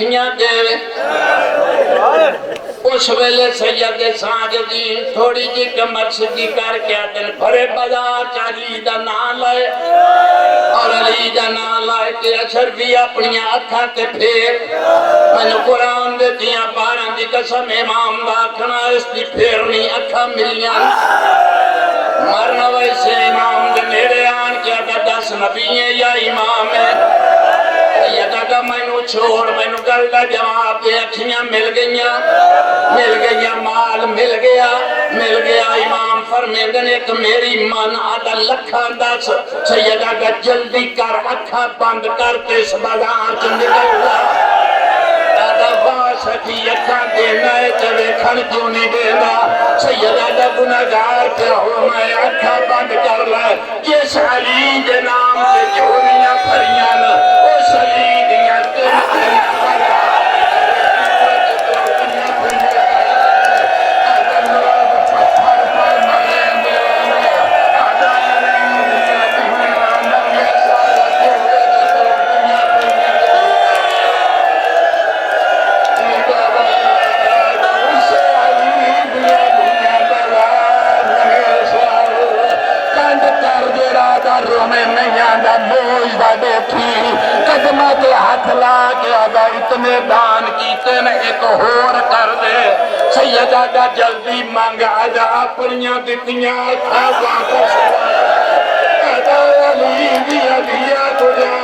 अखियां देवे। उस वेले सैयद साजुद्दीन थोड़ी जी कमर सीधी करके दिन भरे बाजार च अली दा नाम लाए और अली दा नाम लाए के अशर भी अपनी अखा ते फेर मैनू कुरान दे दियां 12 दी कसम इमाम दा आखना इसकी फेरनी अखा मिलियां मरना वैसे इमाम दे नेड़े आन के अगर 10 नबी है या इमाम है सैयदा मैनू छोड़ मैनू गल का जवाब दे। अखियां मिल गई माल मिल गया इमाम फरमेंदे ने एक मेरी मन आदा लखा 10 सैयदा का जल्दी कर अखा बंद करके इस बाजार च निकलना सखी अखा देना है ते वेखण क्यों नहीं देना सैयदा दा गुनाहगार पे हो मैं अखा बंद कर लै जिस अली दे नाम ते झोलियां भरियां न उस अली दियां कदमा के हाथ ला के आदा इतने दान कीते न एक होर कर दे सैयदा दा जल्दी मंग आजा अपनियां दित्तियां अखा वापस अदा अली दिया तुझा